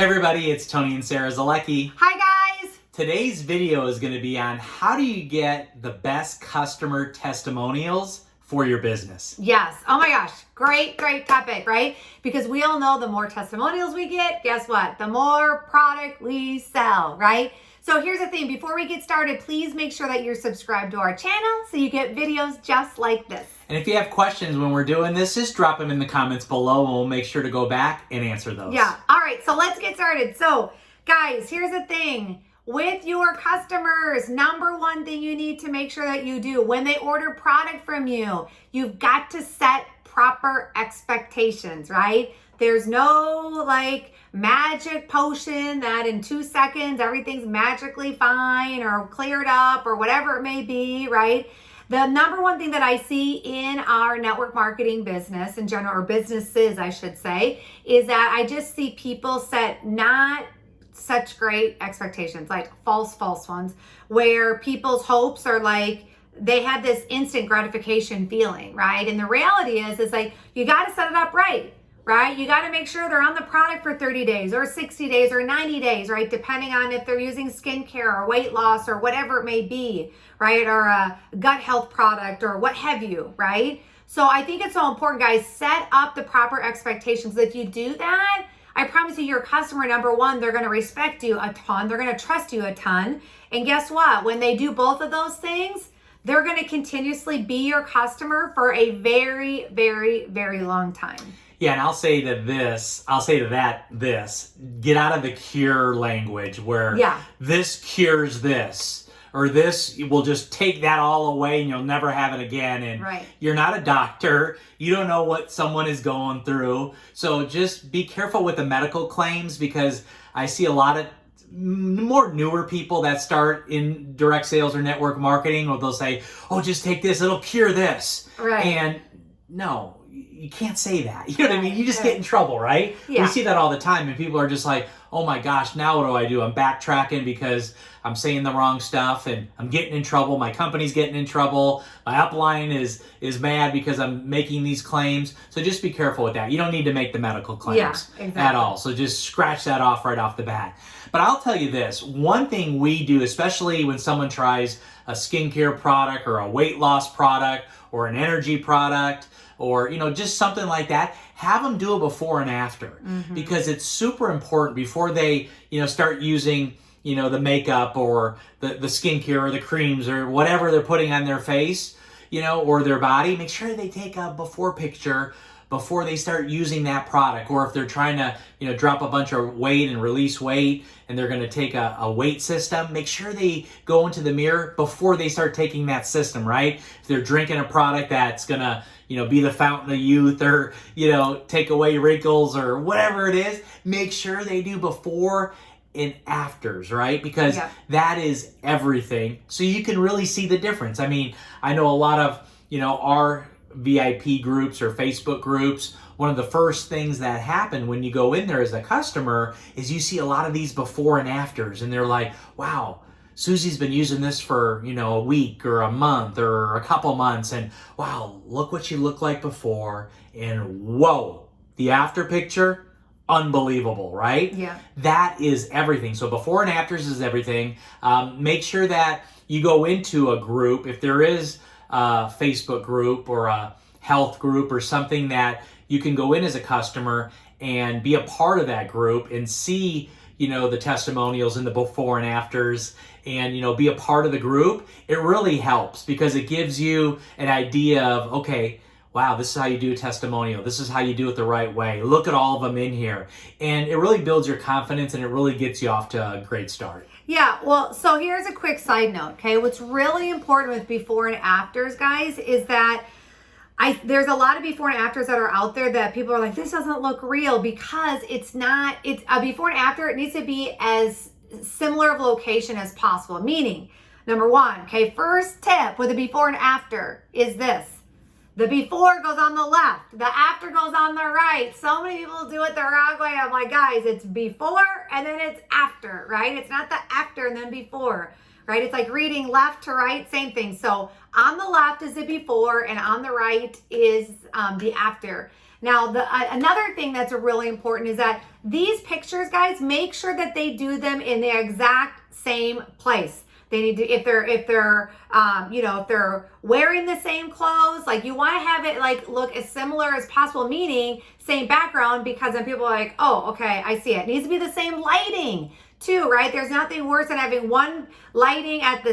Hey everybody, it's Tony and Sarah Zolecki. Hi guys! Today's video is going to be on how do you get the best customer testimonials for your business. Yes. Oh my gosh. Great topic, right? Because we all know the more testimonials we get, guess what? The more product we sell, right? So here's the thing. Before we get started, please make sure that you're subscribed to our channel so you get videos just like this. And if you have questions when we're doing this, just drop them in the comments below and we'll make sure to go back and answer those. Yeah. All right. So let's get started. So guys, here's the thing. With your customers, number one thing you need to make sure that you do when they order product from you, you've got to set proper expectations, right? There's no like magic potion that in 2 seconds everything's magically fine or cleared up or whatever it may be, right? The number one thing that I see in our network marketing business in general, or businesses I should say, is that I just see people set not such great expectations, like false ones, where people's hopes are like they have this instant gratification feeling, right? And the reality is like you got to set it up right? You got to make sure they're on the product for 30 days or 60 days or 90 days, right? Depending on if they're using skincare or weight loss or whatever it may be, right? Or a gut health product or what have you, right? So I think it's so important, guys, set up the proper expectations. If you do that, I promise you, your customer, number one, they're going to respect you a ton. They're going to trust you a ton. And guess what? When they do both of those things, they're going to continuously be your customer for a very, very, very long time. Yeah, and I'll say to that, get out of the cure language where this cures this. Or this will just take that all away and you'll never have it again. And you're not a doctor. You don't know what someone is going through. So just be careful with the medical claims, because I see a lot of more newer people that start in direct sales or network marketing, or they'll say, oh, just take this, it'll cure this. Right. And no, you can't say that. You know what I mean? You just get in trouble, right? Yeah. We see that all the time, and people are just like, oh my gosh, now what do? I'm backtracking because I'm saying the wrong stuff and I'm getting in trouble. My company's getting in trouble. My upline is mad because I'm making these claims. So just be careful with that. You don't need to make the medical claims at all. So just scratch that off right off the bat. But I'll tell you this, one thing we do, especially when someone tries a skincare product or a weight loss product or an energy product, or, just something like that, have them do a before and after, because it's super important before they, start using, the makeup or the skincare or the creams or whatever they're putting on their face, or their body. Make sure they take a before picture before they start using that product. Or if they're trying to, drop a bunch of weight and release weight and they're going to take a weight system, make sure they go into the mirror before they start taking that system, right? If they're drinking a product that's going to, be the fountain of youth or, take away wrinkles or whatever it is, make sure they do before and afters, right? Because that is everything. So you can really see the difference. I mean, I know a lot of, our VIP groups or Facebook groups, one of the first things that happen when you go in there as a customer is you see a lot of these before and afters, and they're like, wow, Susie's been using this for, a week or a month or a couple months, and wow, look what she looked like before, and whoa, the after picture, unbelievable, right? Yeah. That is everything. So before and afters is everything. Make sure that you go into a group, if there is a Facebook group or a health group or something, that you can go in as a customer and be a part of that group and see, the testimonials and the before and afters, and, be a part of the group. It really helps because it gives you an idea of, okay, wow, this is how you do a testimonial. This is how you do it the right way. Look at all of them in here. And it really builds your confidence and it really gets you off to a great start. Yeah, well, so here's a quick side note, okay? What's really important with before and afters, guys, is that there's a lot of before and afters that are out there that people are like, this doesn't look real, because it's a before and after. It needs to be as similar of location as possible. Meaning, number one, okay, first tip with a before and after is this. The before goes on the left. The after goes on the right. So many people do it the wrong way. I'm like, guys, it's before and then it's after, right? It's not the after and then before, right? It's like reading left to right, same thing. So on the left is the before and on the right is the after. Now, another thing that's really important is that these pictures, guys, make sure that they do them in the exact same place. They need to, if they're wearing the same clothes, like you want to have it like look as similar as possible, meaning same background, because then people are like, oh, okay, I see it. It needs to be the same lighting too, right? There's nothing worse than having one lighting at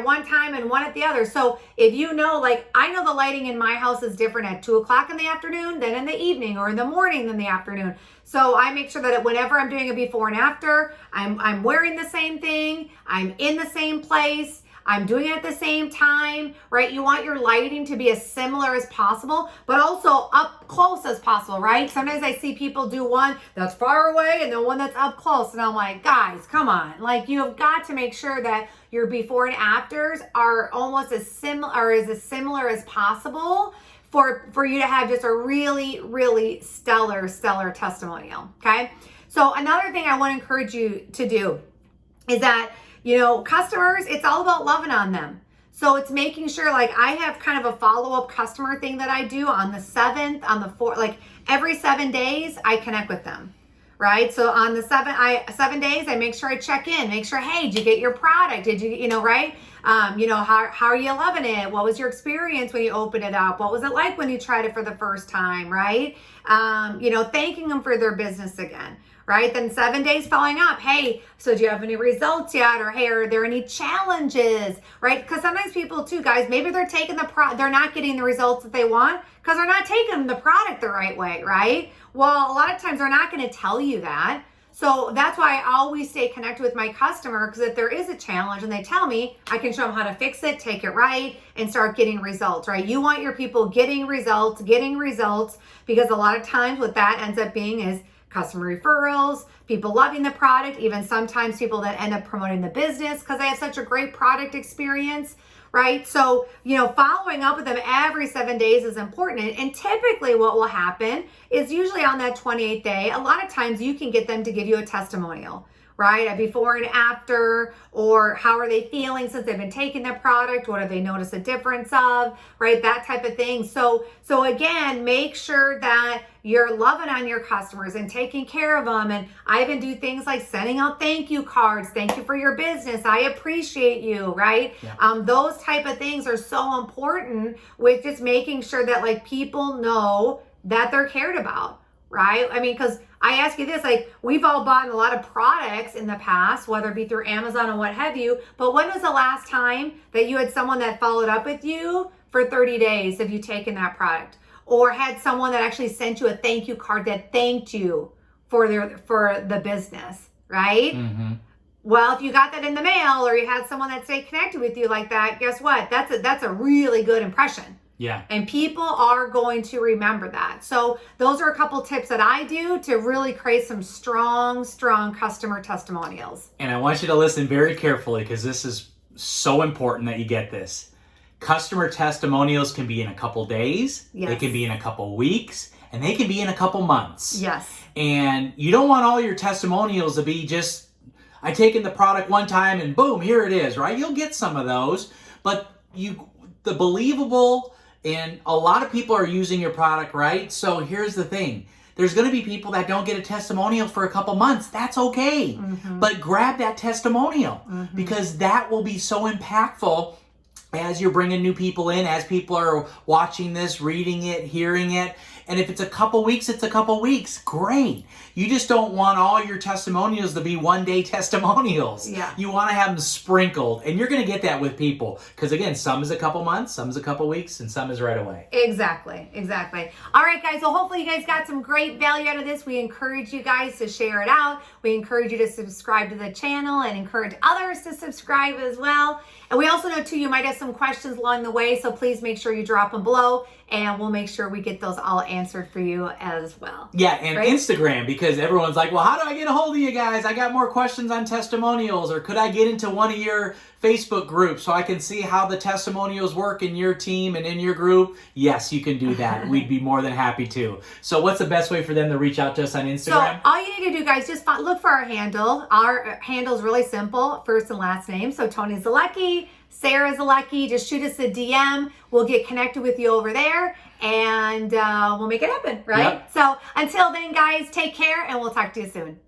one time and one at the other. So if you know, like I know the lighting in my house is different at 2 o'clock in the afternoon than in the evening, or in the morning than the afternoon. So I make sure that whenever I'm doing a before and after, I'm wearing the same thing, I'm in the same place, I'm doing it at the same time, right? You want your lighting to be as similar as possible, but also up close as possible, right? Sometimes I see people do one that's far away and then one that's up close. And I'm like, guys, come on. Like, you have got to make sure that your before and afters are almost as similar as possible for you to have just a really, really stellar testimonial, okay? So another thing I want to encourage you to do is that, customers, it's all about loving on them. So it's making sure, like I have kind of a follow-up customer thing that I do on the 7th, on the 4th, like every 7 days I connect with them, right? So on the 7 days, I make sure I check in, make sure, hey, did you get your product? Did you, right? How are you loving it? What was your experience when you opened it up? What was it like when you tried it for the first time, right? Thanking them for their business again, right? Then 7 days following up. Hey, so do you have any results yet? Or hey, are there any challenges, right? Because sometimes people too, guys, maybe they're taking they're not getting the results that they want because they're not taking the product the right way, right? Well, a lot of times they're not going to tell you that. So that's why I always stay connected with my customer, because if there is a challenge and they tell me, I can show them how to fix it, take it right, and start getting results, right? You want your people getting results, because a lot of times what that ends up being is customer referrals, people loving the product, even sometimes people that end up promoting the business because they have such a great product experience, right? So, following up with them every 7 days is important. And typically what will happen is usually on that 28th day, a lot of times you can get them to give you a testimonial, right? A before and after, or how are they feeling since they've been taking their product? What have they noticed a difference of, right? That type of thing. So again, make sure that you're loving on your customers and taking care of them. And I even do things like sending out thank you cards. Thank you for your business. I appreciate you, right? Yeah. Those type of things are so important with just making sure that like people know that they're cared about, right? I mean, because I ask you this, like we've all bought a lot of products in the past, whether it be through Amazon or what have you, but when was the last time that you had someone that followed up with you for 30 days if you taken that product? Or had someone that actually sent you a thank you card that thanked you for the business, right? Mm-hmm. Well, if you got that in the mail, or you had someone that stayed connected with you like that, guess what? That's a really good impression. Yeah. And people are going to remember that. So those are a couple tips that I do to really create some strong customer testimonials. And I want you to listen very carefully, because this is so important that you get this. Customer testimonials can be in a couple days, yes. They can be in a couple weeks, and they can be in a couple months. Yes. And you don't want all your testimonials to be just, I taken the product one time and boom, here it is, right? You'll get some of those, but the believable, and a lot of people are using your product, right? So here's the thing. There's going to be people that don't get a testimonial for a couple months. That's okay. Mm-hmm. But grab that testimonial, mm-hmm. because that will be so impactful as you're bringing new people in, as people are watching this, reading it, hearing it. And if it's a couple weeks, it's a couple weeks. Great. You just don't want all your testimonials to be one-day testimonials. Yeah. You want to have them sprinkled. And you're going to get that with people. Because again, some is a couple months, some is a couple weeks, and some is right away. Exactly. All right, guys. Well, hopefully you guys got some great value out of this. We encourage you guys to share it out. We encourage you to subscribe to the channel and encourage others to subscribe as well. And we also know, too, you might have some questions along the way. So please make sure you drop them below, and we'll make sure we get those all answered for you as well. Yeah, and right? Instagram, because everyone's like, well, how do I get a hold of you guys? I got more questions on testimonials, or could I get into one of your Facebook groups so I can see how the testimonials work in your team and in your group? Yes, you can do that. We'd be more than happy to. So what's the best way for them to reach out to us on Instagram? So all you need to do, guys, just look for our handle. Our handle is really simple, first and last name. So Tony Zolecki, Sarah Zolecki. Just shoot us a DM. We'll get connected with you over there, and we'll make it happen, right? Yep. So until then, guys, take care, and we'll talk to you soon.